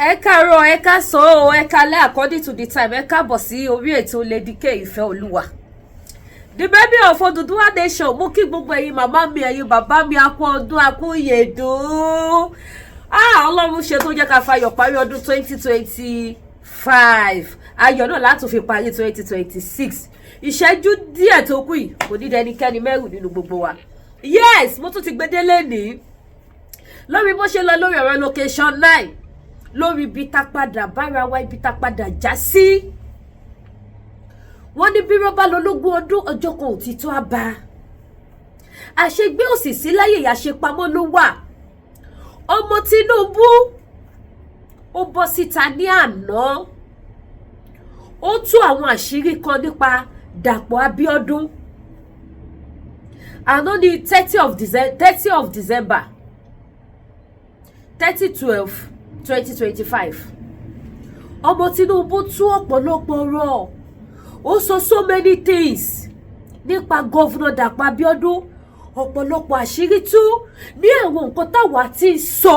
Ẹ káàárọ̀, ẹ káàsán, ẹ káalẹ́ according to the time. Ẹ káàbọ̀ sí orí ètò Lady K Ìfẹ́ Olúwa. The baby of Oduduwa Nation. Mo kí gbogbo ẹ̀yin màmá mi, ẹ̀yin bàbá mi, a kú ọdún, a kú ìyèdún. Ọlọ́run ṣe tó jẹ́ ká fayọ̀ parí ọdún 2025. Ayọ̀ náà láti fi parí 2026. Ìṣẹ́jú díẹ̀ tó kù yìí kò ní dẹnikẹ́ni mẹ́rù nínú gbogbo wa. Yes, mo tún ti gbedele ní. Lórí bó ṣe lọ lórí ọ̀rọ̀ location 9. Lórí ibi tá padà bára wa, ibi tá padà já sí. Wọ́n ní bí rọ́bà lológún ọdún ọjọ́ kan òtítọ́ àbá. Àṣegbé òsìsí láyé àṣepamọ́ ló wà. Ọmọ Tinubu ó bọ́ síta ní àná. Ó tú àwọn àṣírí kan nípa Dàpọ̀ Abíọ́dún. Àná ní 30 of December 30/12/2025. Ọmọ Tinubu tú ọ̀pọ̀lọpọ̀ ọ̀rọ̀. Ó sọ so many things nípa Governor Dàpọ̀ Abíọ́dún. Ọ̀pọ̀lọpọ̀ àṣírí tú ní àwọn nǹkan táwa ti sọ.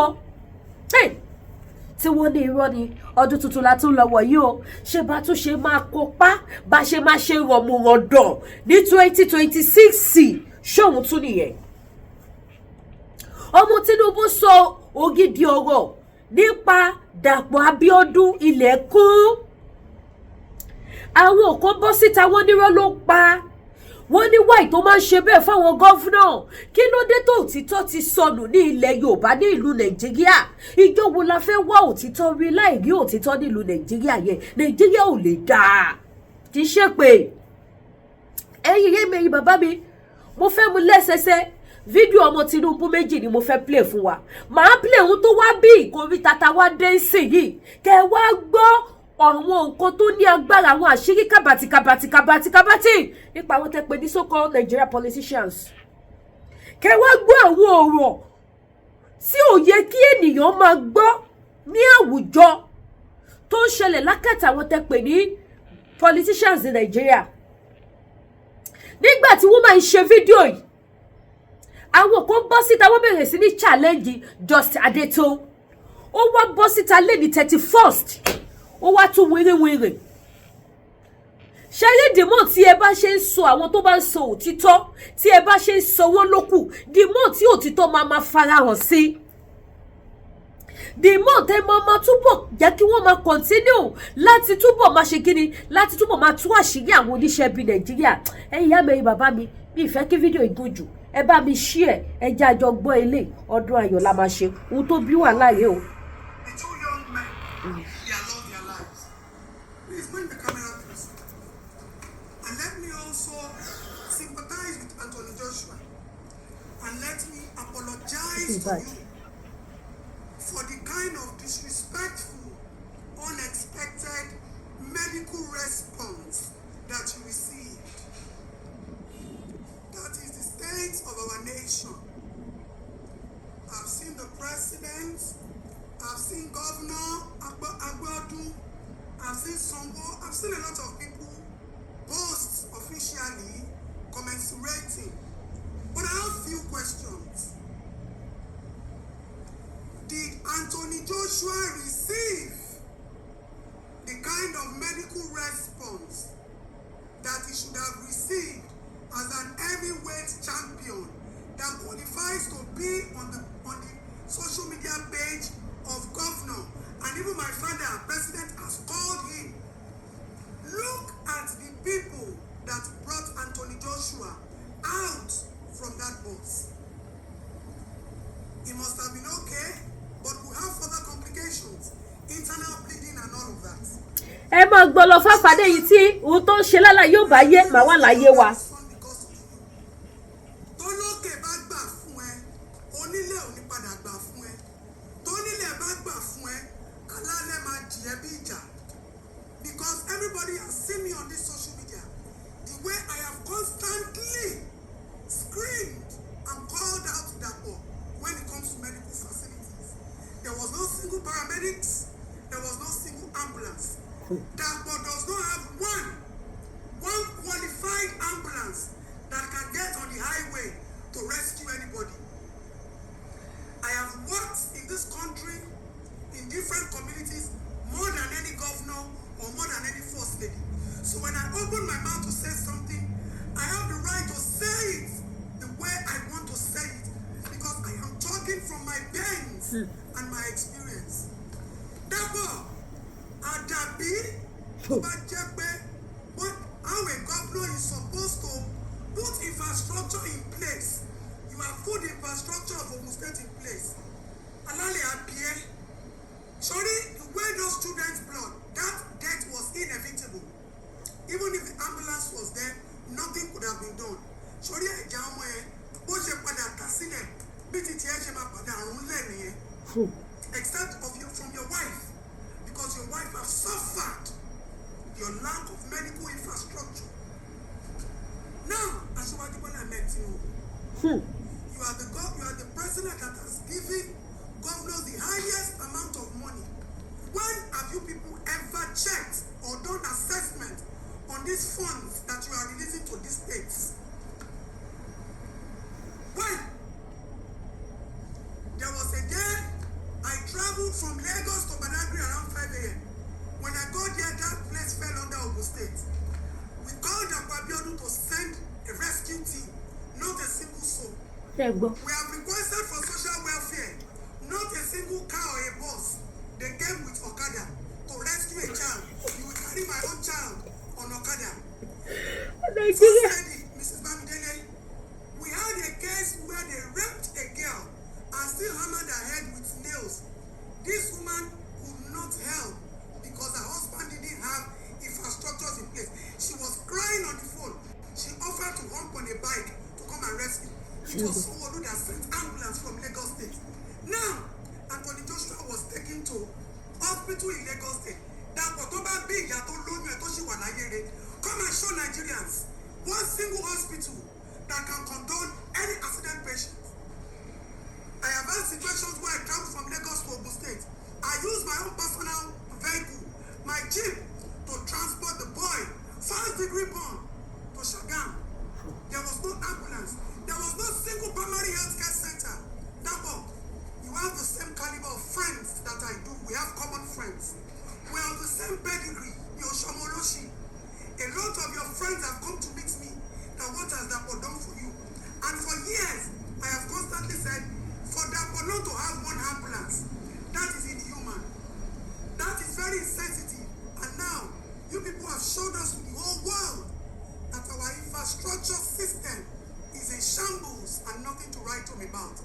Tí wọ́n ní irọ́ ni ọdún tuntun la tún lọ́wọ́ yìí o. Ṣé bá tún ṣe máa kópa bá ṣe máa ṣe rọ̀mùrọ̀dọ̀ ní 2026 ṣóhun tún nìyẹn. Ọmọ Tinubu sọ ògidì ọ̀rọ̀ nípa Dàpọ̀ Abíọ́dún ilẹ̀kùn. Àwọn kan bọ́ síta wọ́n nírọ́ ló pa. Wọ́n ní wáì tó máa ń ṣe bẹ́ẹ̀ fáwọn gọ́fúnà. Kí ló dé tó òtítọ́ ti sọnù ní ilẹ̀ Yorùbá ní ìlú Nàìjíríà? Ìjọ wo la fẹ́ wá òtítọ́ rí láì rí òtítọ́ ní ìlú Nàìjíríà yẹn? Nàìjíríà ò lè dáa. Kì í ṣe pé ẹ̀yin yé mi, ẹ̀yin bàbá mi, mo fẹ́ mu lẹ́sẹsẹ. Fídíò ọmọ Tinubu méjì ni mo fẹ́ play fún wa. Màá play ohun tó wá bí ìkórí tata wá dé sí yìí. Kẹ́ wá gbọ́ àwọn nǹkan tó ní agbára, àwọn àṣírí kábàtì nípa àwọn tẹ́ pè ní so-called Nigeria politicians. Kẹ́ wá gbọ́ àwọn ọ̀rọ̀ tí ò yẹ kí ènìyàn máa gbọ́ ní àwùjọ tó ń ṣẹlẹ̀ lákàtà àwọn tẹ́ pè ní politicians in Nigeria. Nígbà tí wọ́n máa ń ṣe fídíò yìí, àwọn kan bọ́ síta wọ́n bẹ̀rẹ̀ sí ní challenge Just Adeto. Ó wá bọ́ síta lẹ́ni 31st. Ó wá tún wérewère. Ṣé dìmọ̀ tí ẹ bá ṣe ń sọ àwọn tó bá ń sọ òtítọ́, tí ẹ bá ṣe ń sọ wọ́n lókù, dìmọ̀ tí òtítọ́ máa farahàn sí. Dìmọ̀ tẹ́ máa túbọ̀ jẹ́ kí wọ́n máa continue láti túbọ̀ máa ṣe kíni, láti túbọ̀ máa tú àṣírí àwọn oníṣẹ́ bí Nàìjíríà. Ẹ̀yin ìyá mi, ẹ̀yin bàbá mi, mi ìfẹ́ kí fídíò ìgùn jù. Ẹ bá mi share, ẹ jẹ́ a jọ gbọ́ ilé ọdún ayọ̀ la máa ṣe. Ohun tó bí wà láàyè o. For the kind of disrespectful, unexpected medical response that you received. That is the state of our nation. I've seen the president, I've seen Governor Agbadu, I've seen Songo, I've seen a lot of people post officially commensurating. But I have few questions. Did Anthony Joshua receive the kind of medical response that he should have received as an heavyweight champion that qualifies to be on the social media page of Governor? And even my father, President, has called him. Look at the people that brought Anthony Joshua out from that bus. It must have been okay. But we have further complications, internal bleeding and all of that. Ẹ máa gbọ́ lọ fáfadé yìí tí ohun tó ń ṣe lálá yóò bá yé màá wà láyé wa. Tólókè bá gbà fún ẹ, onílé ò ní padà gbà fún ẹ. Tónílé bá gbà fún ẹ, alálẹ̀ máa jìyẹ bí ìjà. Because everybody has seen me on this social media. The way I have constantly screamed and called out Dapo when it comes to medical facilities. There was no single paramedics. There was no single ambulance. Dapo does not have one qualified ambulance that can get on the highway to rescue anybody. I have worked in this country in different communities more than any governor or more than any first lady. So when I open my mouth to say something, I have the right to say it the way I want to say it because I am talking from my pains and my experience. Therefore, Adabi, how a governor is supposed to put infrastructure in place. You have put infrastructure of Ogun State in place. Alale Abie, sorry, the way those students' blood, that death was inevitable. Even if the ambulance was there, nothing could have been done. Sorry, except from your wife, because your wife has suffered your lack of medical infrastructure. Now, as you are the president that has given governors the highest amount of money. When have you people ever checked or done assessment on these funds that you are releasing to these states? When? There was a day I traveled from Lagos to Badagry around 5 a.m. When I got there, that place fell under Ogun State. We called Akwabiodun to send a rescue team, not a single soul. We have requested for social welfare, not a single car or a bus. They came with Okada to rescue a child. You will carry my own child on Okada. First lady, Mrs. Bamidele, we had a case where they raped a girl and still hammered her head with nails. This woman could not help because her husband didn't have infrastructures in place. She was crying on the phone. She offered to hop on a bike to come and rescue. It was someone that sent ambulance from Lagos State. Now, Anthony Joshua was taken to hospital in Lagos State. That October big come and show Nigerians one single hospital that can condone any accident patient. I have had situations where I travel from Lagos to Ogun State. I use my own personal vehicle, my jeep, to transport the boy, first-degree burn, to Shagam. There was no ambulance. There was no single primary health care center. Therefore, you have the same caliber of friends that I do. We have common friends. We are the same pedigree. Yoshomoloshi. A lot of your friends have come to meet me. That what has Dapo done for you? And for years, I have constantly said, for Dapo not to have one ambulance, that is inhuman. That is very insensitive. And now, you people have showed us to the whole world that our infrastructure system is in shambles and nothing to write home about.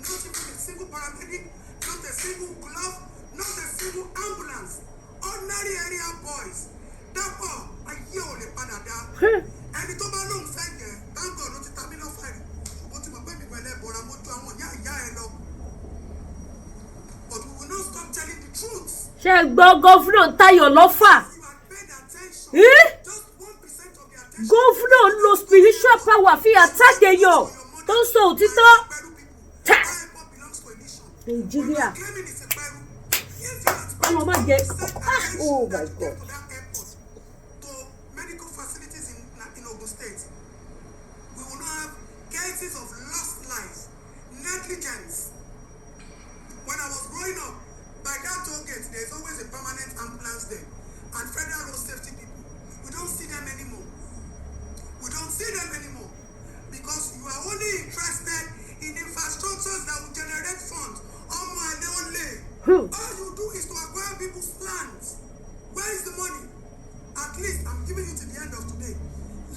Not even a single paramedic, not a single glove, not a single ambulance. Ordinary area boys. Therefore, I hear all the panada. And the Tobalong said, thank God, not the terminal fire. But my baby went there, but I'm not doing but we will not stop telling the truth. Governor Tayo Lofa. Just 1% of the attention. Governor no spiritual power fi attack èèyàn tó ń sọ òtítọ́. Nigeria. Oh my God. To medical facilities in Ogun State. We will not have cases of lost lives, negligence. When I was growing up, by that toll gate, there's always a permanent ambulance there. And federal road safety people. We don't see them anymore. Because you are only interested in infrastructures that will generate funds. All you do is to acquire people's lands. Where is the money? At least I'm giving you to the end of today.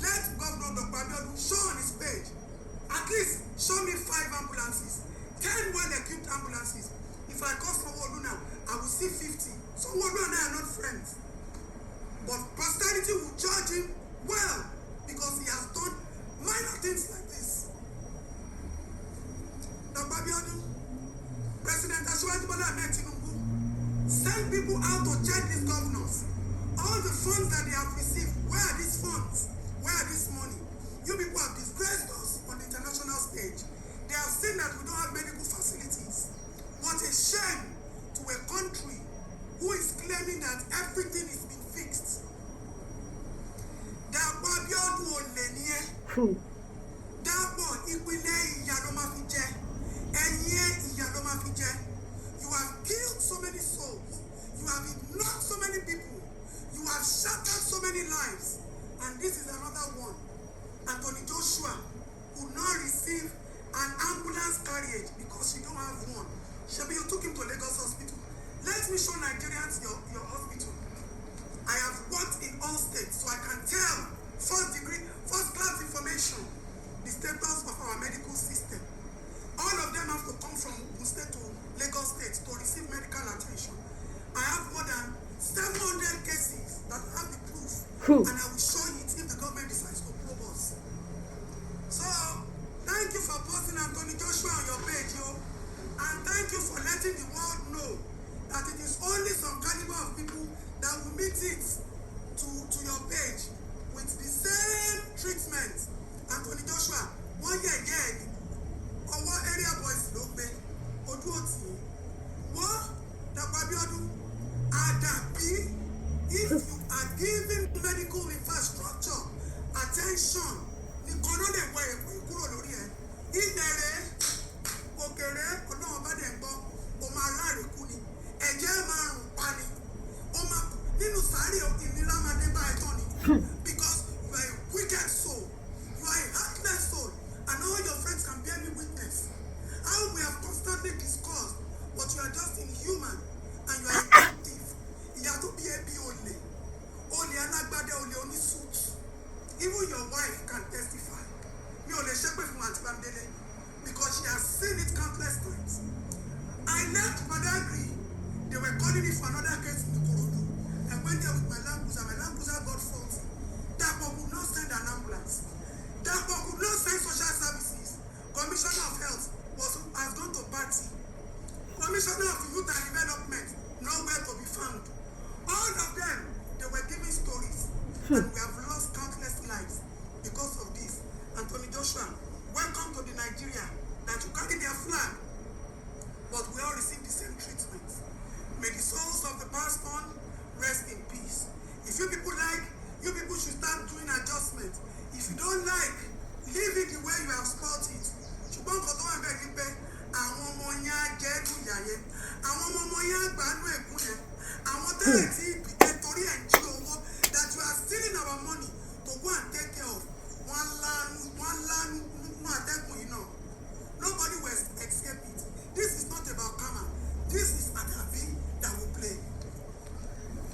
Let Governor Dr. Abiodun show on his page. At least show me 5 ambulances, 10 well-equipped ambulances. If I call someone now, I will see 50. Someone and I are not friends. But posterity will judge him well because he has done minor things like this. Dr. Abiodun, President Asiwaju Bola Ahmed Tinubu, send people out to check these governors. All the funds that they have received, where are these funds? Where are this money? You people have disgraced us on the international stage. They have seen that we don't have medical facilities. What a shame to a country who is claiming that everything is being fixed. Dapo Abiodun Olenie. Dapo Ipile Iya lo ma fi jẹ. Ẹ̀yin ìyà ló ma fi jẹ. You have killed so many souls. have ignored so many people. You have shattered so many lives. And this is another one. Anthony Joshua could not receive an ambulance carriage because you don't have one. Shebi, you took him to Lagos Hospital. Let me show Nigerians your hospital. I have worked in all states, so I can tell first class information, the status of our medical system. All of them have to come from Ogun State to Lagos State to receive medical attention. I have more than 700 cases that have the proof, and I will show it if the government decides to probe us. So, thank you for posting Anthony Joshua on your page, yo. And thank you for letting the world know that it is only some caliber of people that will meet it to your page with the same treatment. Anthony Joshua, 1 year, our area boys don't pay. Oduoti, what? Dapabiodun, Adapi, if you are giving medical infrastructure attention, the corona way kúrò lórí ẹ. Ilere, òkèrè, Ọlọ́run bá dẹ̀ gbọ́, ó máa láre kú ni. Ẹ̀jẹ̀ máa rùn pa ni. Ó máa nínú sáré ìnira máa dé bá ẹ̀tọ́ ni. Because you are a wicked soul. You are a heartless soul. And all your friends can bear me witness. How we have constantly discussed, but you are just inhuman and you are inactive. You have to be a ole. Ole alágbádá, ole oní suit. Even your wife can testify. Mi ò lè ṣépè fún Aunty Bamidele because she has seen it countless times. I left Badagry. They were calling me for another case in Buruku. I went there with my Land Cruiser got faulty. Dapo could not send an ambulance. Dapo could not send social services. Commissioner of Health has gone to party. Commissioner of Youth and Development, nowhere to be found. All of them, they were giving stories. And we have lost countless lives because of this. Anthony Joshua, welcome to the Nigeria that you carry their flag, but we all receive the same treatment. May the souls of the past on rest in peace. If you people like, you people should start doing adjustments. If you don't like, leave it the way you have spot it. Ṣùgbọ́n nǹkan tó wà bẹ́ẹ̀ ni pé àwọn ọmọ yẹn á jẹ́ dùnyà yẹn, àwọn ọmọ yẹn á gbánú ẹ̀kún yẹn, àwọn tẹ́lẹ̀ tí ìpìtẹ́ torí ẹ̀ ń jí owó that you are stealing our money to go and take care of. Wọ́n lánú àtẹ́kùn yìí náà. Nobody will escape it. This is not about karma. This is Adabi that will play.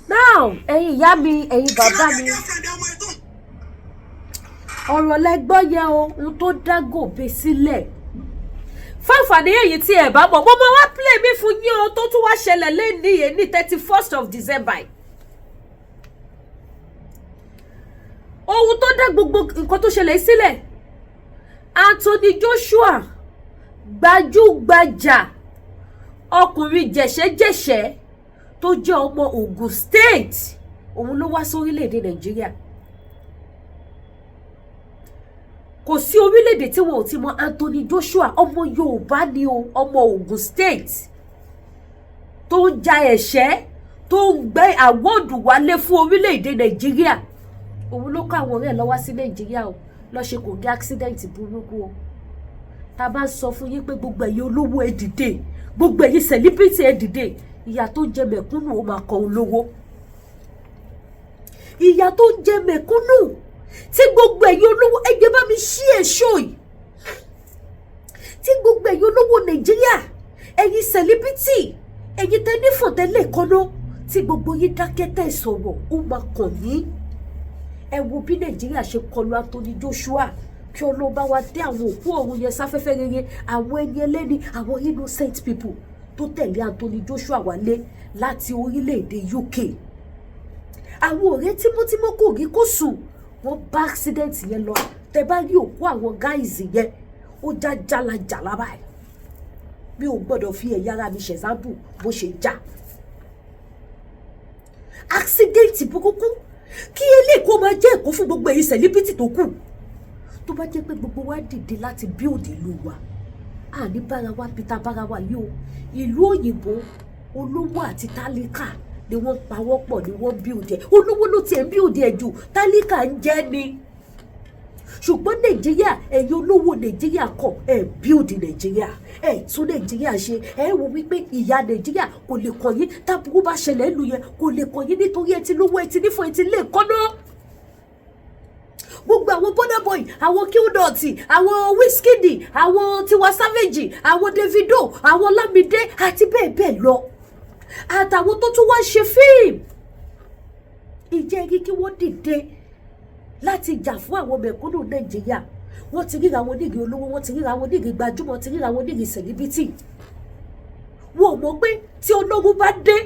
Now, ẹ̀yin ìyá mi, ẹ̀yin bàbá mi. Ọ̀rọ̀ lẹ́gbọ́ yẹ ohun tó dá gòbè sílẹ̀. Fáǹfààní èyí tí ẹ bá mọ̀, mo máa wá play mi fún yín o tó tún wá ṣẹlẹ̀ lẹ́nìí ní 31st of December. Ohun tó dá gbogbo nǹkan tó ṣẹlẹ̀ sílẹ̀. Anthony Joshua, gbajúgbajà ọkùnrin jẹ̀ṣẹ́jẹ̀ṣẹ́ tó jẹ́ ọmọ Ogun State, òun ló wá sórílẹ̀-èdè Nàìjíríà. Kò sí orílẹ̀-èdè tí wọn ò ti mọ Anthony Joshua, ọmọ Yorùbá ni o, ọmọ Ogun State tó ń ja ẹ̀ṣẹ́, tó ń gbé àwọ́ọ̀dù wálé fún orílẹ̀-èdè Nàìjíríà. Òun ló kó àwọn ọ̀rẹ́ lọ wá sí Nàìjíríà o, lọ ṣe kò gé accident burúkú o. Tá bá sọ fún yín pé gbogbo ẹ̀yin olówó ẹ dìde, gbogbo ẹ̀yin celebrity ẹ dìde, ìyà tó jẹ mẹ̀kúnnù ó máa kọ olówó. Ìyà tó jẹ mẹ̀kúnnù tí gbogbo ẹ̀yin olówó ẹ jẹ́ bá mi ṣí èso yìí. Tí gbogbo ẹ̀yin olówó Nàìjíríà, ẹ̀yin celebrity, ẹ̀yin tẹ́ ní fọ̀tẹ́lẹ̀ kọ́nà, tí gbogbo yín dákẹ́ tẹ́ sọ̀rọ̀, ó máa kàn yín. Ẹ wo bí Nàìjíríà ṣe kọlu Anthony Joshua, kí Ọlọ́run bá wa dé àwọn òkú ọ̀run yẹn sáfẹ́fẹ́ rere, àwọn ẹni ẹlẹ́ni, àwọn innocent people tó tẹ̀lé Anthony Joshua wálé láti orílẹ̀-èdè UK. Àwọn ọ̀rẹ́ tímọ́tímọ́ kò rí kó sùn, wọ́n bá accident yẹn lọ. Tẹ́ bá rí òkú àwọn guys yẹn, ó já jálajàlá báyìí. Mi ò gbọ́dọ̀ fi ẹ̀yà ara mi ṣẹ̀zámpù bó ṣe já. Accident burúkú kí eléyìí kó máa jẹ́ ẹ̀kọ́ fún gbogbo èyí celebrity tó kù. Tó bá jẹ́ pé gbogbo wa dìde láti build ìlú wa, àní bára wa peter bára wa yìí o. Ìlú òyìnbó olówó àti tálíkà ni wọ́n pawọ́pọ̀ ni wọ́n build ẹ̀. Olówó ló tiẹ̀ ń build ẹ̀ jù, tálíkà ń jẹ́ ni. ṣùgbọ́n nàìjíríà ẹ̀yin olówó nàìjíríà kọ̀ ẹ̀ build nàìjíríà ẹ̀ tún nàìjíríà ṣe ẹ̀ wò wípé ìyá nàìjíríà kò lè kàn yín táburú bá ṣẹlẹ̀ lù yẹn kò lè kàn yín nítorí ẹ ti lówó ẹ ti nífọ̀ ẹ ti lè kọ́nà. gbogbo àwọn Burna Boy àwọn Qdot àwọn Wizkid àwọn Tiwa Savage àwọn Davido àwọn Lamide àti bẹ́ẹ̀ bẹ́ẹ̀ lọ àtàwọn tó tún wá ṣe fíìmù ìjẹ́ igi kí wọ́n dìde láti jà fún àwọn mẹ̀kúnnù nàìjíríà. wọ́n ti ríra wọn nígi olówó wọ́n ti ríra wọn nígi gbajúmọ̀ wọ́n ti ríra wọn nígi celebrity. wọn ò mọ̀ pé tí olówó bá dé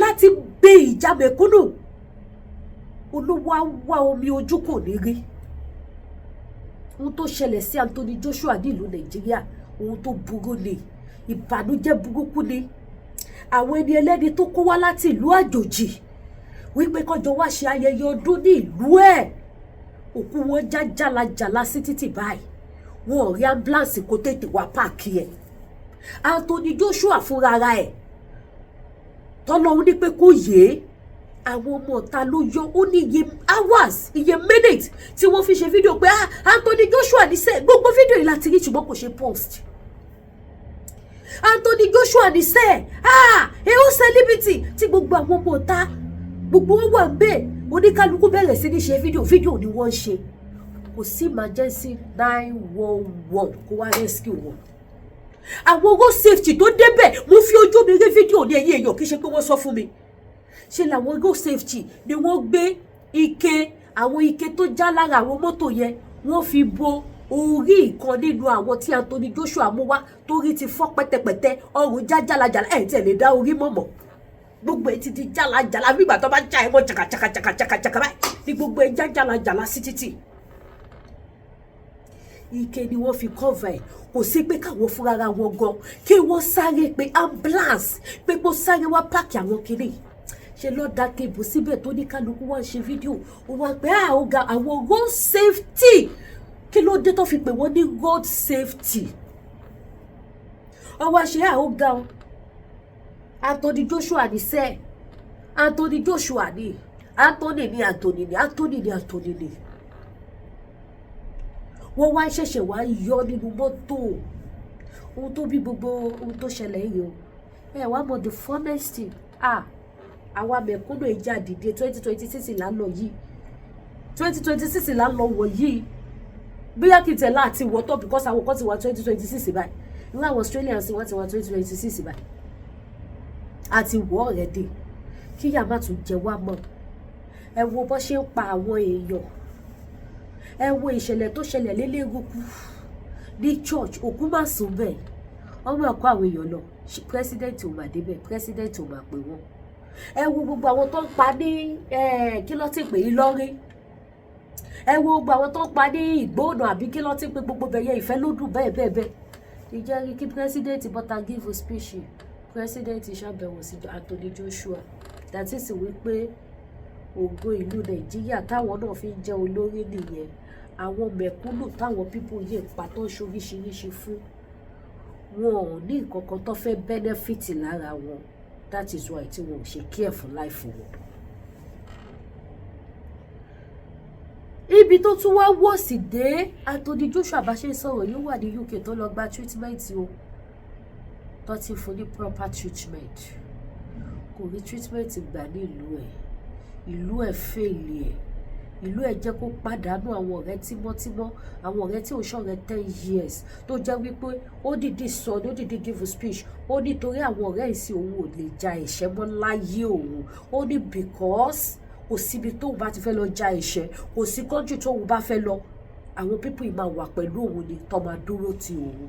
láti gbé ìjà mẹ̀kúnnù olówó á wá omi ojú kò ní rí. ohun tó ṣẹlẹ̀ sí Anthony Joshua nílùú nàìjíríà ohun tó burú ni ìbànújẹ́ burúkú ni. àwọn ẹni ẹlẹ́ni tó kó wá láti ìlú àjòjì wípé kọjọ wá ṣe ayẹyẹ ọdún ní ìlú ẹ̀ òkú wọn já jálajàla sí títì báyìí wọn ò rí ambulance kó tètè wá páàkì ẹ̀. Anthony Joshua fúnra ẹ̀ tọ́lọ́hún ní pé kó yé àwọn ọmọ ọ̀tá ló yọ ó ní iye hours iye minutes tí wọ́n fi ṣe fídíò pé Anthony Joshua ní sẹ́ gbogbo fídíò yìí láti rí ṣùgbọ́n kò ṣe post. Anthony Joshua ní sẹ́ ẹ̀ ó celebrity tí gbogbo àwọn ọmọ ọ̀tá gbogbo wọn wà bẹ́ẹ̀ oníkálukú bẹ̀rẹ̀ sí ní ṣe fídíò ni wọ́n ń ṣe kò sí emergency 911 kó wá rescue wọn. àwọn road safety tó débẹ̀ mo fi ojú mi rí fídíò ní ẹ̀yìn èèyàn kì í ṣe pé wọ́n sọ fún mi ṣe làwọn road safety ni wọ́n gbé àwọn ike tó já lára àwọn mọ́tò yẹn wọ́n fi bo orí ìkan nínú àwọn tí Anthony Joshua mú wá torí ti fọ́ pẹ́tẹpẹ́tẹ ọrùn já jálajàla ẹ̀ tẹ̀ lè dá orí mọ̀mọ́ gbogbo ẹ ti di jálajàla bí ìgbà tó bá já ẹ mọ́ chakachakachakachaka báyìí ni gbogbo ẹ já jálajàla sí títì. ike ni wọ́n fi cover ẹ̀ kò sí pé káwọn fúnra wọn gan kí wọ́n sáré pé ambulance pé kó sáré wá páàkì àwọn kiri ṣe lọ́ọ́ da kébù síbẹ̀ tó ní kálukú wá ń ṣe fídíò wọ́n pé ọ̀gá àwọn road safety kí ló dé tó fi pè wọ́n ní road safety ọwọ́ ṣe ọ̀gá o. Anthony Joshua ní sẹ́ Anthony Joshua ní Anthony ní wọ́n wá ṣẹ̀ṣẹ̀ wá yọ nínú mọ́tò ohun tó bí gbogbo ohun tó ṣẹlẹ̀ yìí o ẹ wá mọ̀ the funnest thing àwa mẹ̀kúnnù ìjà dìde 2026 là ń lọ yìí 2026 là ń lọ wọ̀ yìí bóyá kì í tẹ̀ láti wọ́tọ̀ because àwọn kan ti wà 2026 báyìí irú àwọn Australians wọ́n ti wà 2026 báyìí àti wọ́ ọ̀rẹ́dẹ̀ kíyà má tún jẹ wá mọ́ ẹ wo bó ṣe ń pa àwọn èèyàn ẹ wo ìṣẹ̀lẹ̀ tó ṣẹlẹ̀ lélẹ́gùkú ní church òkú má sùn bẹ́ẹ̀ ọmọ ẹ̀kọ́ àwọn èèyàn lọ president ò mà débẹ̀ president ò mà pè wọ́n ẹ wo gbogbo àwọn tó ń pa ní kí ló ti pè é lọ́rí ẹ wo gbogbo àwọn tó ń pa ní ìgbóònà àbí kí ló ti pè gbogbo bẹ̀yẹ ìfẹ́ lódùn bẹ́ẹ̀ ìjẹ́rìí kí president bọ́tà give a speech president ṣàbẹ̀wò sí Anthony Joshua that is wípé ògo ìlú Nàìjíríà táwọn náà fi ń jẹ́ olórí nìyẹn àwọn mẹ̀kúnnù táwọn pípọ̀ yìí pa tó ń ṣoríṣiríṣi fún wọn ò ní nǹkan kan tó fẹ́ benefit lára wọn that is why tí wọn ò ṣe care for life wọn. ibi tó tún wá wọ̀ sí dé Anthony Joshua bá ṣe sọ̀rọ̀ yóò wà ní UK tó lọ gba treatment o tó ti fún ní proper treatment kò rí treatment gbà ní ìlú ẹ̀ fèlè ẹ̀ ìlú ẹ̀ jẹ́ kó pàdánù àwọn ọ̀rẹ́ tímọ́tímọ́ àwọn ọ̀rẹ́ tí ò ṣọ̀rẹ́ 10 years tó jẹ́ wípé ó dìde sọ ó dìde give a speech ó nítorí àwọn ọ̀rẹ́ ìsìn òun ò lè ja ẹ̀ṣẹ̀ mọ́ láyé òun ó ní because kò síbi tóun bá ti fẹ́ lọ ja ẹ̀ṣẹ̀ kò sí country tóun bá fẹ́ lọ àwọn people yìí máa wà pẹ̀lú òun ni tó máa dúró ti òun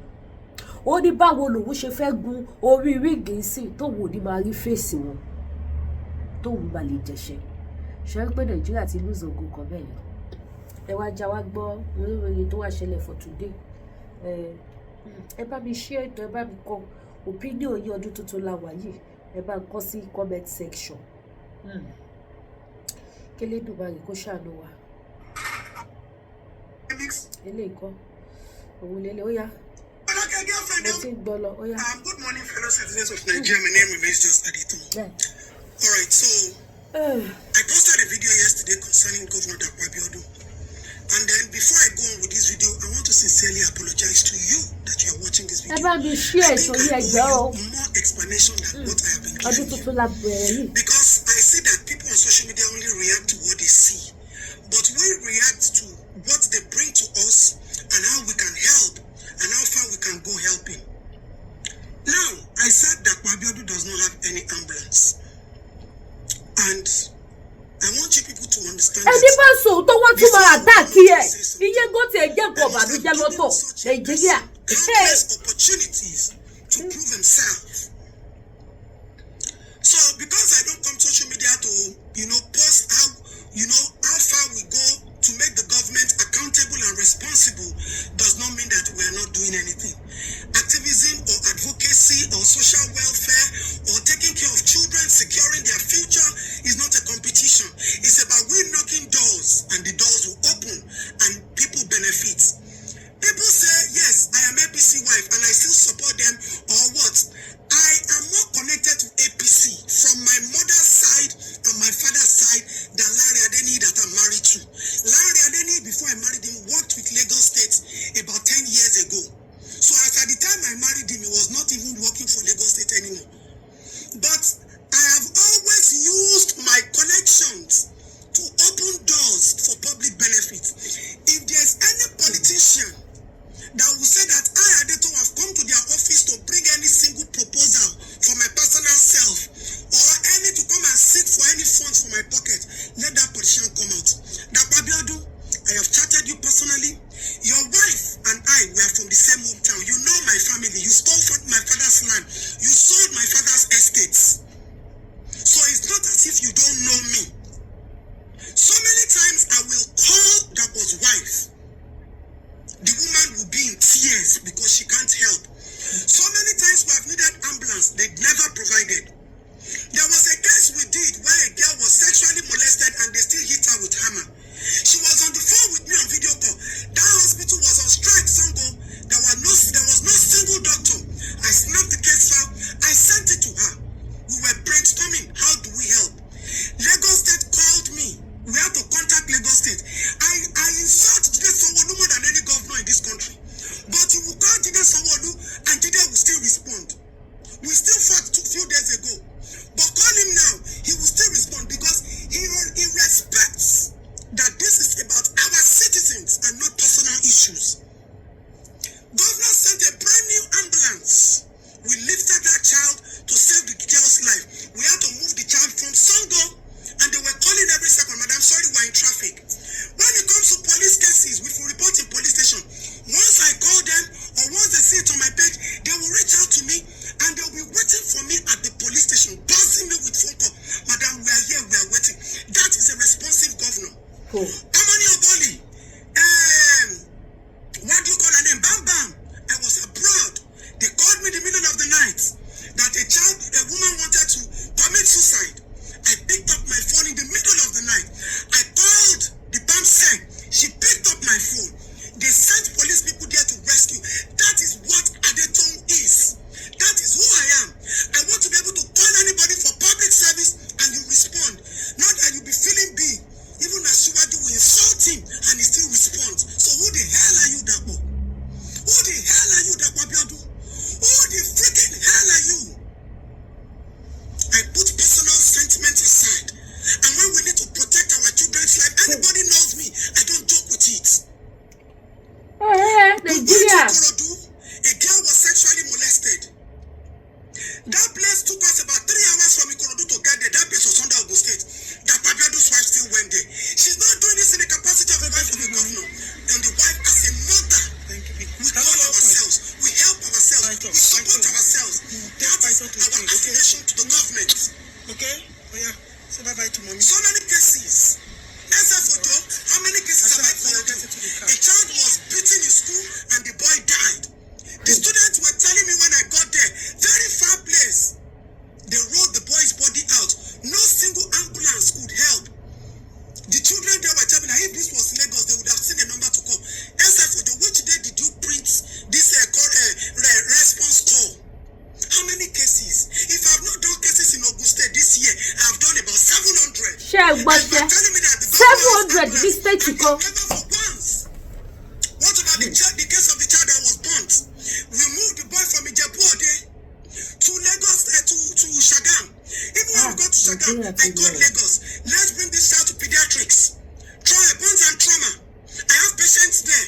ó ní báwo lòun ṣe fẹ́ gun orí ríǹgì sí tóun ò ní máa rí fèsì wọn tóun bá lè jẹ̀ṣẹ̀ ṣe ń pé Nàìjíríà ti lose ogun kan bẹ́ẹ̀ ẹ wá já wá gbọ́ oríire tó wá ṣẹlẹ̀ for today ẹ bá mi share ètò ẹ bá mi kọ opinion yín ọdún tuntun la wà yìí ẹ bá ń kọ sí comment section kélédùmarè kó ṣàánú wa eléyìí kọ́ òun lélẹ̀ ó yá mo ti ń gbọ́ lọ ó yá. Good morning, fellow citizens of Nigeria. My name remains just Adito. Yeah. All right, so I posted a video yesterday concerning Governor Dapo. And then before I go on with this video, I want to sincerely apologize to you that you are watching this video. Everybody share I so think I yeah, owe you more explanation than what I have been I giving do you. Because I see that people on social media only react to what they see. But we react to what they bring to us and how we can help and how far we can go helping. Now, I said that Mabiodu does not have any ambulance. And I want you people to understand that. Ẹni bá sọ tó wọ́n tún máa àtàkì ẹ̀. Iye gò tí ẹ jẹ́ kó bàbíjẹ́ lọ́tọ̀ Nàìjíríà. Countless opportunities to prove himself. So because I don't come to social media to, post how far we go to make the government accountable and responsible does not mean that we are not doing anything. Activism or advocacy or social welfare or taking care of children, securing their future is not a competition. It's about we knocking doors and the doors will open and people benefit. People say, yes, I am APC wife and I still support them or what? I am more connected to APC from my mother's side and my father's side than Larry Adeni that I'm married to. Larry Adeni, before I married him, worked with Lagos State about 10 years ago. So as at the time I married him, he was not even working for Lagos State anymore. But I have always used my connections to open doors for public benefit. If there's any politician that will say that I, Adeto, have come to their office to bring any single proposal for my personal self or any to come and seek for any funds for my pocket, let that politician come out. Dapabiodun, I have chatted you personally. Your wife and I were from the same hometown. You know my family. You stole my father's land. You sold my father's estates. So it's not as if you don't know me. So many times I will call Dapo's wife. The woman will be in tears because she can't help. So many times we have needed ambulance, they never provided. There was a case we did where a girl was sexually molested and they still hit her with hammer. She was on the phone with me on video call. That hospital was on strike, Sango. There was no single doctor. I snapped the case file. I sent it to her. We were brainstorming. How do we help? Lagos State called me. We had to contact Lagos State. I insult Jide Sanwo-Olu more than any governor in this country. But you will call Jide Sanwo-Olu and Jide will still respond. We still fought 2 few days ago. But call him now, he will still respond because he respects that this is about our citizens and not personal issues. Governor sent a brand new ambulance. We lifted that child to save the girl's life. We had to move the child from Sango. And they were calling every second, Madam, sorry, we're in traffic. When it comes to police cases, we will report in police station. Once I call them, or once they see it on my page, they will reach out to me, and they'll be waiting for me at the police station, buzzing me with phone call. Madam, we are here, we are waiting. That is a responsive governor. Cool. Amani Oboli, what do you call her name? Bam Bam. I was abroad. They called me in the middle of the night that a woman wanted to commit suicide. I picked up my phone in the middle of the night. I called the BAM sec. She picked up my phone. They sent police people there to rescue. That is what Adeton is. That is who I am. I want to be able to call anybody for public service and you respond. Not that you be feeling big. Even as Shiwaju will insult him and he still responds. So who the hell are you, Dapo? Who the hell are you, Dapo Abiodun? Who the freaking hell are you? I put personal sentiment aside. And when we need to protect our children's life, anybody knows me. I don't joke with it. Nigeria. A girl was sexually molested. That place took us about 3 hours from Ikorodu to get there. That place was under Ogun State. That Abiodu's wife still went there. She's not doing this in the capacity of a wife of a governor. And the wife as a mother. We call ourselves. We help ourselves. We support ourselves. That is our affiliation to the government. Okay? Oh yeah. Say bye-bye to mommy. So many cases. Photo, how many cases have I called? A child was beaten in school and the boy died. The students were telling me when I got there, very far place. They rolled the boy's body out. No single ambulance could help. The children there were telling me that if this was Lagos, they would have seen a number to call. Photo, which day did you print this response call? How many cases? If I have not done cases in Ogun State this year, I have done about 700. Sure, but 700 this state to go. Never for once. Shagam, I called Lagos. Let's bring this child to pediatrics. Bones and trauma. I have patients there.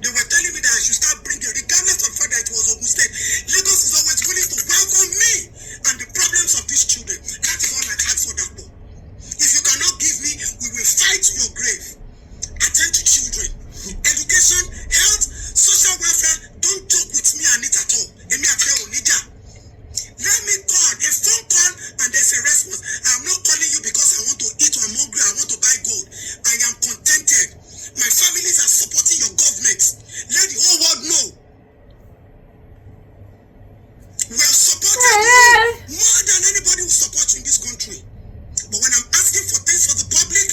They were telling me that I should start bringing, regardless of the fact that it was Ogun State. Lagos is always willing to welcome me and the problems of these children. That is all I ask for, Dapo. If you cannot give me, we will fight to your grave. Attend to children. Education, health, social welfare. Don't joke with me and it at all. Let me call a phone call and there's a response. I'm not calling you because I want to eat or I'm hungry. I want to buy gold. I am contented. My families are supporting your government. Let the whole world know. We are supporting you more than anybody who supports you in this country. But when I'm asking for things for the public,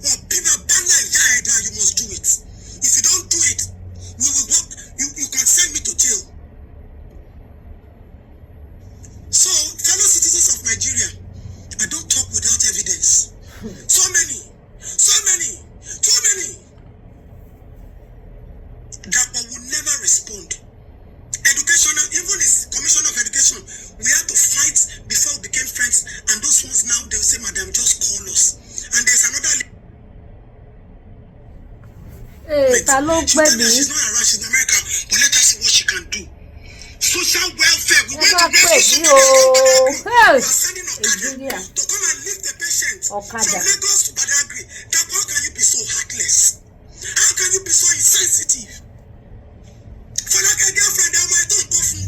well, people you must do it. If you don't do it, we will work. You can send me to jail. So, fellow citizens of Nigeria, I don't talk without evidence. So many. Too many. Dapo will never respond. Educational, even his Commissioner of Education, we had to fight before we became friends. And those ones now, they will say, Madam, just call us. And there's another. Hey, she's not around, she's in America, but let us see what she can do. Social welfare, we went to rescue somebody. We are sending Okada to come and lift the patient from Lagos to Badagry. Dapo, how can you be so heartless? How can you be so insensitive? For like a girlfriend, I don't go for.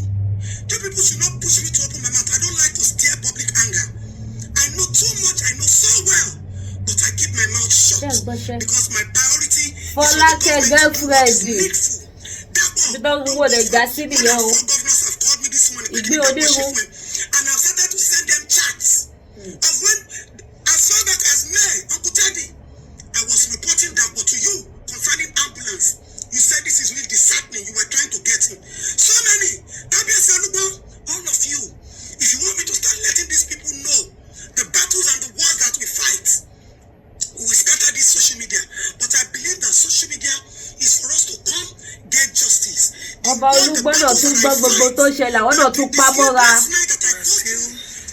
Two people should not push me to open my mouth. I don't like to stir public anger. I know too much, I know so well, but I keep my mouth shut because my priority for is like a girlfriend. The governors have called me this morning, and I've started to send them chats of when, as far back as May, Uncle Teddy, I was reporting Dapo to you concerning ambulance. You said this is really disheartening. You were trying to get him. So many. All of you, if you want me to start letting these people know the battles and the wars that we fight, we will scatter this social media. But I believe that social media is for us to come get justice. Ọba Olúgbọ́n náà tún gbọ́ gbogbo tó ṣẹlẹ̀, àwọn náà tún pa mọ́ra.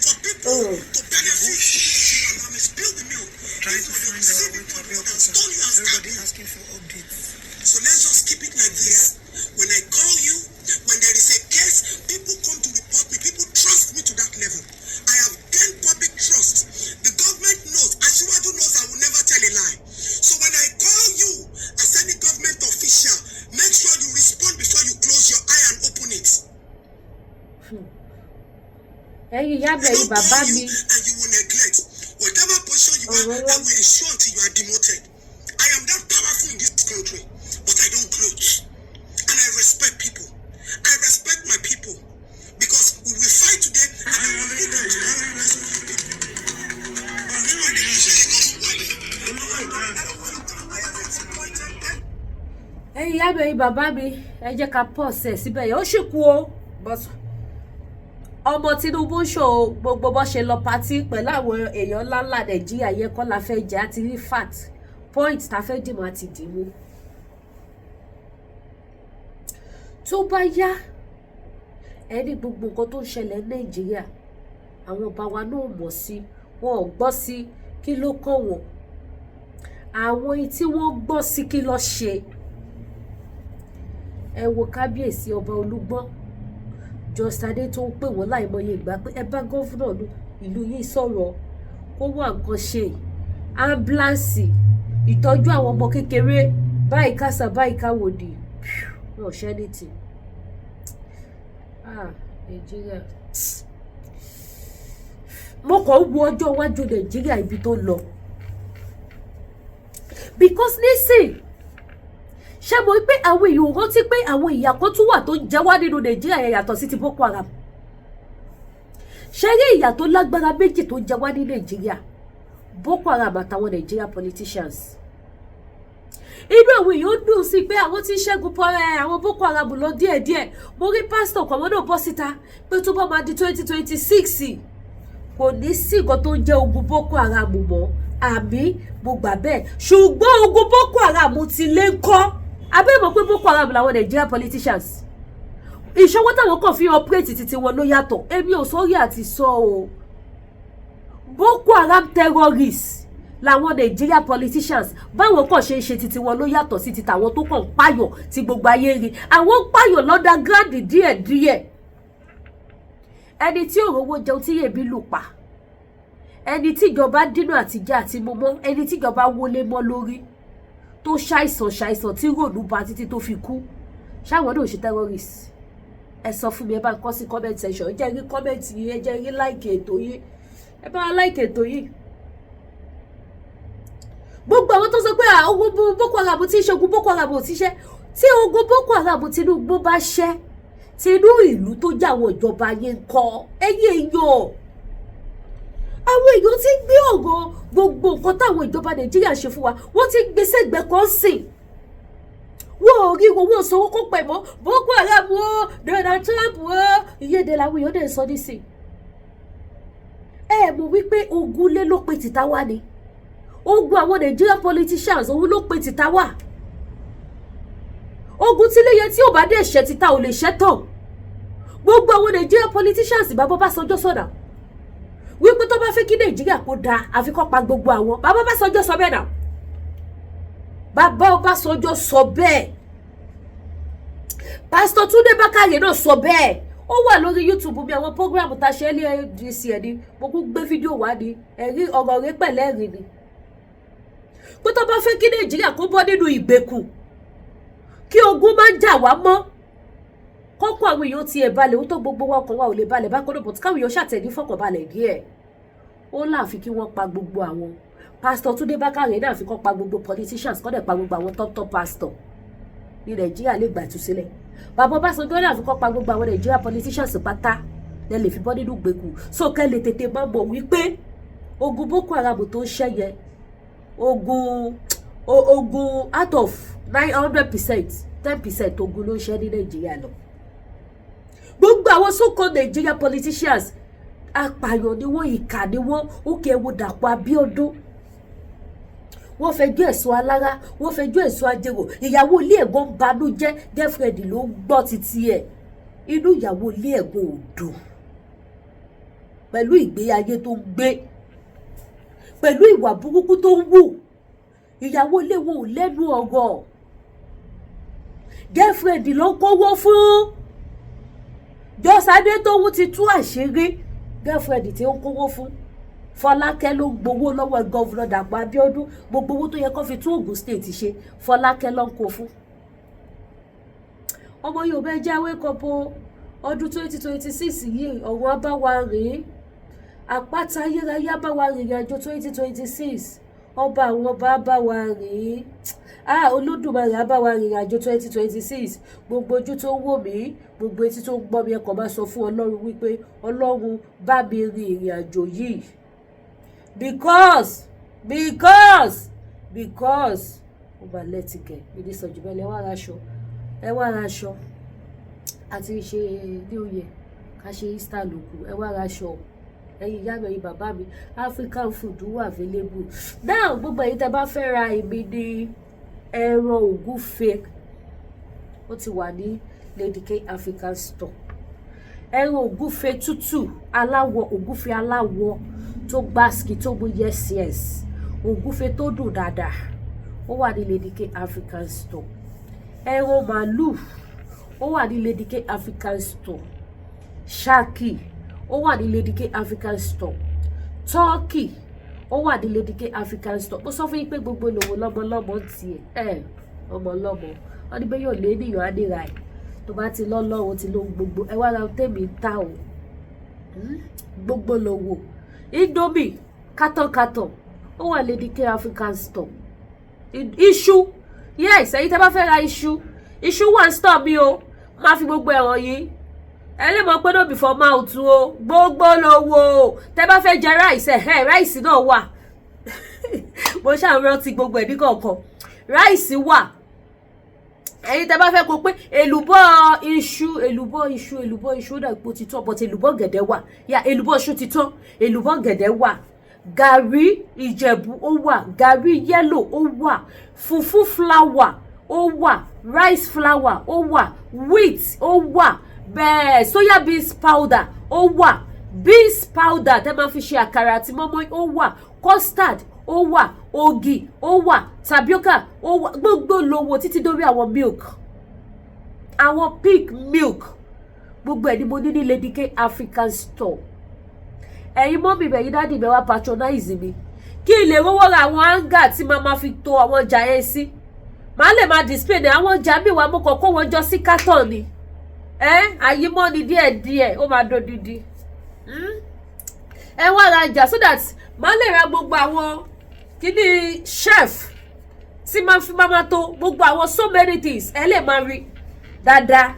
For people to benefit, and I'm spill the milk. Trying to find out where to help us. Everybody asking for updates. So let's just keep it like this. When I call you, when there is a case, people come to report me. People trust me to that level. I have gained public trust. The government knows. Asiwaju knows I will never tell a lie. So when I call you as any government official, make sure you respond before you close your eye and open it. Ẹ̀yin ìyá bẹ̀rẹ̀ bàbá mi. And you will neglect whatever position you are. I will ensure until you are demoted. I am that powerful in this country, but I don't gloat. And I respect people. I respect my people because we will fight today and I will lead them tomorrow. Ẹ̀yin ìyá bẹ̀rẹ̀ bàbá mi, ẹ jẹ́ ká pọ̀ sẹ̀ síbẹ̀ yẹn ó sì kú o. Ọmọ Tinubu ń ṣò gbogbo bó ṣe lọ pátì pẹ̀lú àwọn èèyàn ńláńlá Nàìjíríà yẹn kọ́ la fẹ́ jẹ́ àti rí fact point ta fẹ́ dìmọ̀ àti dìmú. Tó bá yá ẹni gbogbo nǹkan tó ń ṣẹlẹ̀ ní Nàìjíríà àwọn ọba wa náà mọ̀ sí, wọn ò gbọ́ sí, kí ló kàn wọ́n? Àwọn tí wọ́n gbọ́ sí kí ló ṣe? Ẹ wo kábíyèsí ọba Olúgbọ́n Jọ́sádé tó ń pè wọ́n láìmọye ìgbà pé ẹ bá gọ́fúnà ìlú yìí sọ̀rọ̀ kó wá nǹkan ṣe, ambulance, ìtọ́jú àwọn ọmọ kékeré, báyìí kásá báyìí káwòdì, wọn ò ṣe anything. Nàìjíríà mo kàn ń wo ọjọ́ iwájú Nàìjíríà ibi tó lọ because nísìn ṣé mo pé àwọn èèyàn rántí pé àwọn ìyà kan tún wà tó ń jẹ wá nínú Nàìjíríà yẹn yàtọ̀ sí ti Boko Haram. Ṣé rí ìyà tó lágbára méjì tó ń jẹ wá ní Nàìjíríà? Boko Haram àtàwọn Nigeria politicians. Inú àwọn èèyàn dùn sí pé àwọn tí ń ṣẹ́gun àwọn Boko Haram lọ díẹ̀díẹ̀. Mo rí pásítọ̀ kan wọ́n náà bọ́ síta pé tó bá máa di 2026 kò ní sí nǹkan tó ń jẹ́ ogun Boko Haram mọ́. Àmì mo gbà bẹ́ẹ̀ ṣùgbọ́n ogun Boko Haram ti lé ń kọ́. Abẹ́ mọ̀ pé Boko Haram làwọn Nigeria politicians. Ìṣọwọ́ táwọn kàn fi operate títí wọn ló yàtọ̀. Èmi ò sọ́rí àti sọ o. Boko Haram terrorists làwọn Nigeria politicians báwọn kàn ṣe ń ṣe titi wọn ló yàtọ̀ sí ti tàwọn tó kàn pààyàn tí gbogbo ayé rí. Àwọn pààyàn l'underground díẹ̀díẹ̀. Ẹni tí òrówó jẹun tí yèbí lù pa, ẹni tí ìjọba dínà àtijọ́ àti mọ́mọ́, ẹni tí ìjọba wọlé mọ́ lórí tó ṣàìsàn tí rònú bá títí tó fi kú, ṣáwọn náà ṣe terrorist? Ẹ sọ fún mi, ẹ bá ń kọ sí comment section, ẹ jẹ́ rí comment yìí, ẹ jẹ́ rí like ètò yìí, ẹ bá like ètò yìí. Gbogbo àwọn tó sọ pé ogun Boko Haram ti ṣe, ogun Boko Haram ti ṣe, tí ogun Boko Haram Tinubu bá ṣe, tinú ìlú tó jẹ́ àwọn ìjọba yẹn kọ́ ẹ̀yìn èèyàn. Àwọn èèyàn ti gbé ọ̀rọ̀ gbogbo nǹkan táwọn ìjọba Nàìjíríà ṣe fún wa, wọ́n ti gbé sẹ́gbẹ̀ẹ́ kan sìn. Wọ́n ò rí owó sanwó kó pẹ̀ mọ́ Boko Haram o, Donald Trump o, ìyédè làwọn èèyàn dẹ̀ sọ nísìn. Ẹ mọ̀ wípé ogun lé ló pe tìta wá ni. Ogun àwọn Nigerian politicians òun ló pe tìta wá. Ogun tí léyẹ tí ò bá dé ṣẹ́ tìta ò lè ṣẹ́ tán. Gbogbo àwọn Nigerian politicians bàbá Ọbásanjọ́ sọ̀dà wípé tó bá fẹ́ kí Nàìjíríà kó da àfi kó pa gbogbo àwọn. Bàbá Ọbásanjọ́ sọ bẹ́ẹ̀ náà. Bàbá Ọbásanjọ́ sọ bẹ́ẹ̀. Pastor Túndé Bákàrè náà sọ bẹ́ẹ̀. Ó wà lórí YouTube mi àwọn program tá ṣe ní LDC ẹni mo kú gbé fídíò wá ní ẹ̀rí ọ̀rọ̀ rẹ̀ pẹ̀lẹ́ rí ni. Pé tó bá fẹ́ kí Nàìjíríà kó bọ́ nínú ìgbèkùn, kí ogun má jà wá mọ́, kọ́kọ́ àwọn èèyàn ti ẹ̀ balẹ̀, ó tó gbogbo wọn kan wà ò lè balẹ̀ bákan náà, but káwọn èèyàn ṣàtẹ̀ní fọkànbalẹ̀ díẹ̀. Ó láàfi kí wọ́n pa gbogbo àwọn. Pastor Túndé Bákàrè náà fi kọ́ pa gbogbo politicians, kọ́ dẹ̀ pa gbogbo àwọn top pastor ní Nàìjíríà lè gbà ìtúsílẹ̀. Bàbá Ọbásanjọ́ náà fi kọ́ pa gbogbo àwọn Nàìjíríà politicians pátá lẹ lè fi bọ́ nínú ìgbèkùn. So kẹ́ lè tètè máa mọ̀ wípé ogun Boko Haram tó ń ṣẹ́ yẹn, ogun out of 900%, 10% ogun ló ń ṣẹ́ ní Nàìjíríà lọ. Gbogbo àwọn so-called Nigeria politicians apààyàn ni wọ́n, ìkà ni wọ́n. Ó kẹ́ wo Dàpọ̀ Abíọ́dún, wọ́n fẹjọ́ ẹ̀sùn alára, wọ́n fẹjọ́ ẹ̀sùn ajérò. Ìyàwó ilé ẹ̀gbọ́n ń banújẹ́, girlfriend ló ń gbọ́ títí ẹ̀. Inú ìyàwó ilé ẹ̀gbọ́n ò dùn pẹ̀lú ìgbé ayé tó ń gbé, pẹ̀lú ìwà burúkú tó ń wù. Ìyàwó ilé wọn ò lẹ́nu ọ̀rọ̀. Girlfriend ló ń kówó fún. Jọ́sádé Tóhun ti tú àṣírí girlfriend tí ó ń kówó fún. Fọlákẹ́ ló ń gbowó lọ́wọ́ Governor Dàpọ̀ Abíọ́dún. Gbogbo owó tó yẹ kó fi tún Ògùn State ṣe, Fọlákẹ́ ló ń kó fún. Ọmọ Yorùbá ẹ jẹ́ wake up o. Ọdún 2026 yìí ọ̀rọ̀ abáwa rèé. Àpáta ayérayé abáwa rìnrìn àjò 2026. Ọba àwọn ọba abáwa rèé. Olódùmarè abáwa rìnrìn àjò 2026. Gbogbo ojú tó ń wò mí, gbogbo etí tó ń gbọ́ mi, ẹ kàn máa sọ fún Ọlọ́run wípé Ọlọ́run bá mi rin ìrìn àjò yìí. Because ó bá lẹ́tìkẹ̀ ìdí sọ̀jù bẹ́ẹ̀ ẹ wá ra aṣọ àti ṣe New Year ká ṣe Easter lókù, ẹ wá ra aṣọ. Ẹ̀yin ìyá mi, ẹ̀yin bàbá mi, African food wà available. Now gbogbo èyí tẹ́ bá fẹ́ ra èmi ní ẹran ògúnfe, ó ti wà ní Lady K African store. Ẹran ògúnfe tútù aláwọ̀, ògúnfe aláwọ̀ tó gbásìkì tó mú yes, ògúnfe tó dùn dáadáa, ó wà ní Lady K African store. Ẹran màálù ó wà ní Lady K African store. Ṣáàkì ó wà ní Lady K African store. Turkey ó wà ní Lady K African store. Mo sọ fún yín pé gbogbo lòwò lọ́mọ tiẹ̀ ọmọ lọ́mọ wọ́n ní bẹ́ẹ̀ yóò lé níyàn á níra ẹ̀ tó bá ti lọ́lọ́run ti lóhun gbogbo. Ẹ wá ra tèmi ta o, gbogbo lòwò. Indomie kátọ̀kátọ̀ ó wà Lady K African store. Iṣu, yes, ẹ̀yin tẹ́ bá fẹ́ ra iṣu wà ní store mi o. Máa fi gbogbo ẹ̀wọ̀n yìí ẹ lè mọ̀ pé no before mouth o. Gbogbo lòwò. Tẹ́ bá fẹ́ jẹ rice, rice náà wà. Mo ṣáà rántí gbogbo ẹ̀ ní kọ̀ọ̀kan. Rice wà. Ẹ̀yin tẹ́ bá fẹ́ kó pé èlùbọ́ iṣu ó dà pé ó ti tán, but èlùbọ́ gẹ̀dẹ̀ wà. Èlùbọ́ iṣu ti tán, èlùbọ́ gẹ̀dẹ̀ wà. Gàrí Ìjẹ̀bú ó wà, gàrí yellow ó wà, fufu flour ó wà, rice flour ó wà, wheat ó wà, bẹ́ẹ̀ soya beans powder ó wà, beans powder tẹ́ máa fi ṣe àkàrà àti mọ́mọ́ ó wà, custard ó wà, ògì ó wà, tapioca ó wà, gbogbo lówó títí dórí àwọn milk, àwọn pig milk, gbogbo ẹ̀ ni mo ní ní Lady K African store. Ẹ̀yin mọ́mì bẹ̀yìn dáàdì bẹ̀ wá patronize mi kí n lè rówó ra àwọn hanger tí máa fi to àwọn ọjà yẹn sí, màá lè máa display ní àwọn ọjà mi wà mo kàn kó wọn jọ sí carton ni àyímọ́ ni díẹ̀díẹ̀ ó máa dodidi. Ẹ wá rajà so that màá lè ra gbogbo àwọn kíní chef tí máa fi máa tó gbogbo àwọn so many things ẹ lè máa rí dáadáa.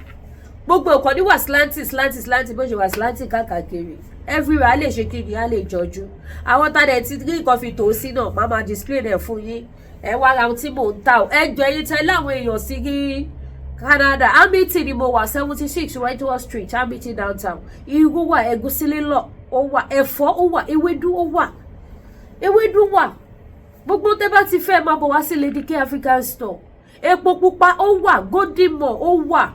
Gbogbo nǹkan ní wà slanty bó ṣe wà slanty káàkiri everywhere a lè ṣe kíni a lè jọjú. Àwọn tàdé tí rí nǹkan fi tò sí náà máa máa display rẹ̀ fún yín. Ẹ wá ra ohun tí mò ń tà ẹ jọ ẹyin tẹ láwọn èèyàn sí ní Canada. Hamilton ni mo wà 76 Whitehall Street, Hamilton downtown. Irú wà, ẹ̀gúsí lílọ̀ ó wà, ẹ̀fọ́ ó wà, ewédú wà. Gbogbo tẹ́ bá ti fẹ́ máa bọ̀ wá sí Lady K African store. Epo pupa ó wà, golden mọ̀ ó wà,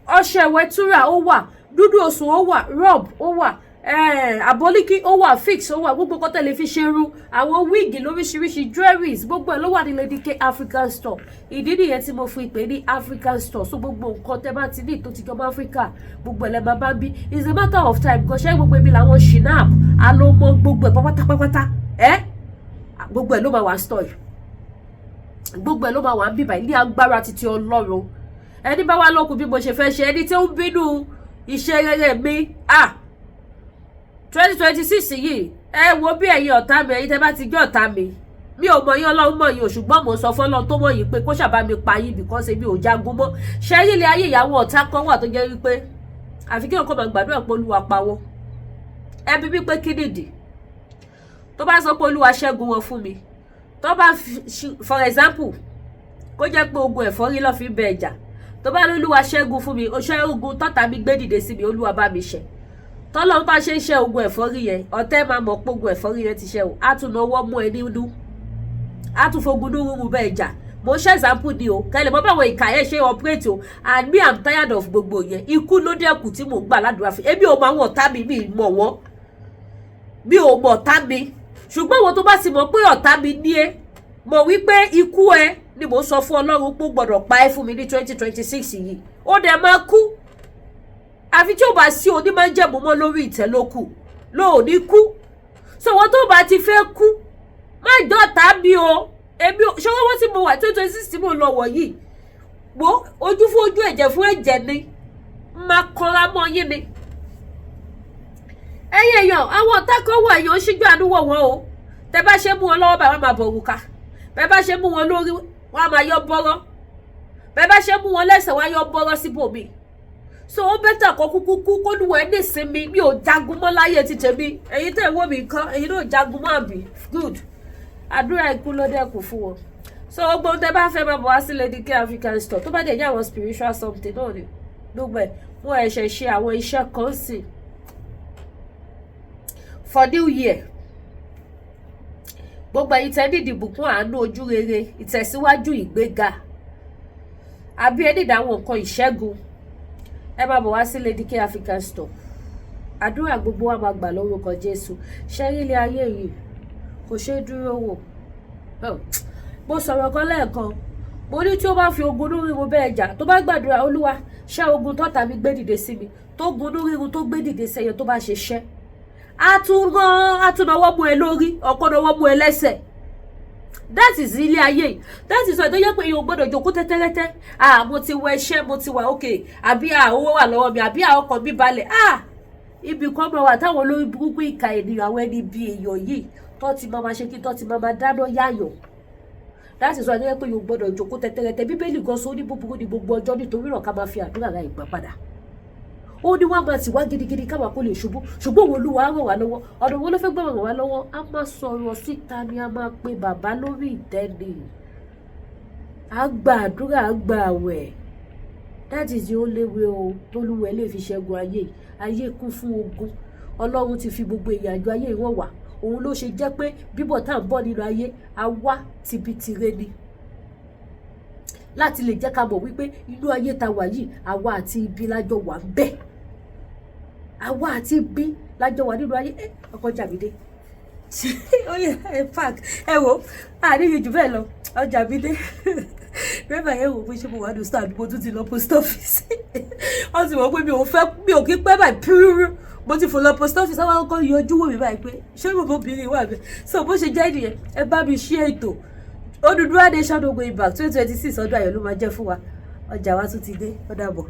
ọṣẹ ìwẹ̀túrà ó wà, dúdú osùn ó wà, rub ó wà, àbólíkí ó wà, fix ó wà, gbogbo kọ́tẹ́ lè fi ṣerú, àwọn wíìgì lóríṣiríṣi jewelries gbogbo ẹ̀ ló wà ní Lady K African store. Ìdí nìyẹn tí mo fi pè ní African store. So gbogbo nǹkan tẹ́ bá ti ní tó ti jọmọ́ Africa gbogbo ẹ̀ lẹ́ máa bá bí. It's a matter of time kan ṣé gbogbo ibi làwọn shinap alómọ gbogbo ẹ̀ pátápátá gbogbo ẹ̀ ló máa wà store, gbogbo ẹ̀ ló máa wà ń bíbà ilé agbára títí Ọlọ́run. Ẹni bá wà lókun bí mo ṣe fẹ́ ṣe, ẹni tí ó ń bínú iṣẹ́ rere mi 2026 yìí ẹ wo bí ẹ̀yin ọ̀tá mi, ẹ̀yin tẹ́ bá ti jẹ́ ọ̀tá mi ò mọ̀ yín, Ọlọ́run mọ̀ yín o, ṣùgbọ́n mo sọ fún Ọlọ́run tó mọ̀ yín pé kó ṣàbá mi pa yín because èmi ò jagun mọ́. Ṣé ilé ayé ìyàwó ọ̀tá kan wà tó jẹ́ wípé àfi kí ọkọ máa gbàdúrà pé Olúwa pa wọ́n. Ẹ bí wípé kí nìdí tó bá sọ pé Olúwa ṣẹ́gun wọn fún mi, tó bá for example kó jẹ́ pé ogun ẹ̀fọ́rí ló fi bẹ ẹ̀jà, tó bá ní Olúwa ṣẹ́gun fún mi, ṣẹ́ ogun tọ́ta mi gbé dìde sí mi, Olúwa bá mi ṣẹ́. Tọ́lọ́run bá ṣe ń ṣe ogun ẹ̀fọ́rí yẹn, ọ̀tẹ̀ máa mọ̀ pé ogun ẹ̀fọ́rí yẹn ti ṣe o, á tún náwó mú ẹ nínú, á tún fogun ní rúru bẹ́ẹ̀ jà. Mo ṣe example ni o, kẹ́lẹ̀ mọ́ báwọn ìkà yẹn ṣe operate o, and me I'm tired of gbogbo yẹn. Ikú ló dẹ́kun tí mò ń gbà ládùúrà fún. Èmi ò mọ àwọn ọ̀tá mi mọ̀ wọ́n, mi ò mọ̀ ọ̀tá mi, ṣùgbọ́n wọn tó bá ti mọ̀ pé ọ̀tá mi ní ẹ mọ̀ wípé ikú ẹ ni mo sọ fún Ọlọ́run pé ó gbọ́dọ̀ pa ẹ́ fún mi ní 2026 yìí, ó dẹ̀ máa kú. Àfi tí ó bá sí òní máa ń jẹ̀mú mọ́ lórí ìtẹ́ ló kù, ló ò ní kú. So wọn tó bá ti fẹ́ kú má jọ ọ̀tá mi o, èmi ò ṣọwọ́ wọ́n tí mo wà 2026 tí mo lọ wọ̀ yìí, wo ojú fún ojú ẹ̀jẹ̀ fún ẹ̀jẹ̀ ni máa kanra mọ́ yín ni. Ẹ̀yin èèyàn àwọn ọ̀tá kan wà èèyàn ṣíjú àánú wọ̀ wọ́n o. Tẹ́ bá ṣe mú wọn lọ́wọ́ bá wọn máa bọ̀ òrùka, bẹ́ẹ̀ bá ṣe mú wọn lórí wọn á máa yọ bọ́rọ́, bẹ́ẹ̀ bá ṣe mú wọn lẹ́sẹ̀ wọn á yọ bọ́rọ́ síbòmí. So ó bẹ́tà kó kúkú kú kó lù ẹ́ nísinmi. Mi ò jagun mọ́ láyé ti tèmi, ẹ̀yin tẹ́ ìwọ́ mi nǹkan ẹ̀yin náà jagun mọ́ àbí good. Àdúrà ikú ló dẹ́kun fún wọn. So gbogbo tẹ́ bá fẹ́ máa bọ̀ wá sí Lady K African store, tó bá dẹ̀ yá àwọn spiritual something náà ni gbogbo ẹ̀ wọ́n ẹ̀ṣẹ̀ ṣe àwọn iṣẹ́ kan sí for new year. Gbogbo ẹ̀yin tẹ́ ní ìdìbùkún àánú ojú rere, ìtẹ̀síwájú, ìgbéga àbí ẹni ìdáwọn nǹkan ìṣẹ́gun, ẹ máa bọ̀ wá sí Lady K African store. Àdúrà gbogbo wa máa gbà lórúkọ Jésù. Ṣé ilé ayé yìí kò ṣeé dúró wò? Mo sọ̀rọ̀ kan lẹ́ẹ̀kan, mo ní tí ó bá fi ogun inú ríru bẹ́ẹ̀ jà, tó bá gbàdúrà Olúwa ṣẹ́ ogun tọ́ta mi gbé dìde sí mi, tó gun inú ríru tó gbé dìde sẹ́yẹ tó bá ṣe ṣẹ́, á tún náwó mú ẹ lórí, ọkọ náwó mú ẹ lẹ́sẹ̀. That is ilé ayé. That is why tó yẹ pé èèyàn gbọ́dọ̀ jókòó tẹ́tẹ́rẹ́tẹ́. Mo ti wọ iṣẹ́, mo ti wà okay, àbí owó wà lọ́wọ́ mi, àbí ọkàn mi balẹ̀. Ibi kan máa wà táwọn olórí burúkú ìka ènìyàn, àwọn ẹni bí èèyàn yìí tó ti máa ṣe kí tó ti máa dáná yáyọ̀. That is why tó yẹ pé èèyàn gbọ́dọ̀ jókòó tẹ́tẹ́rẹ́tẹ́. Bíbélì gan sọ ní búburú ní gbogbo ọjọ́, nítorí náà ká máa fi àdúrà ra ìgbà padà. Ó ní wọ́n máa ti wá gidigidi ká máa kó lè ṣubú, ṣùgbọ́n òun Olúwa á ràn wá lọ́wọ́. Ọ̀dọ̀ wo ló fẹ́ gbọ́ ràn wá lọ́wọ́? A máa sọ̀rọ̀ síta ni, a máa pe bàbá lórí ìtẹ́ni, a gba àdúrà, a gba àwẹ̀. That is the only way o tólúwẹ̀ lè fi ṣẹ́gun ayé. Ayé kún fún ogun. Ọlọ́run ti fi gbogbo ìyànjú ayé ìwọ̀n wá. Òun ló ṣe jẹ́ pé bíbọ̀ tá à ń bọ̀ nínú ayé a wá tibitire ni, láti lè jẹ́ ká mọ̀ wípé inú ayé ta wà yìí àwa àti ibi lájọ wà ń bẹ̀. Àwa àti ibi lájọ wà nínú ayé ọkọ Jàmídé ó yẹ ẹ park ẹ wò àríyìn jù bẹ́ẹ̀ lọ ọjà mi dé rẹ́bà yẹn wò pé ṣé mo wà ní stand mo tún ti lọ post office wọ́n ti mọ̀ pé mi ò kí pẹ́ báyìí pírúrú mo ti fò lọ post office àwọn akọ́kọ́ yọjú wò mí báyìí pé ṣé obìnrin wà bẹ́ẹ̀ so bó ṣe jẹ́ nìyẹn ẹ bá mi ṣí ètò Odùduwà Nation no going back 2026 ọdún ayọ̀ ló máa jẹ́ fún wa ọjà wa tún ti dé ó dàbọ̀.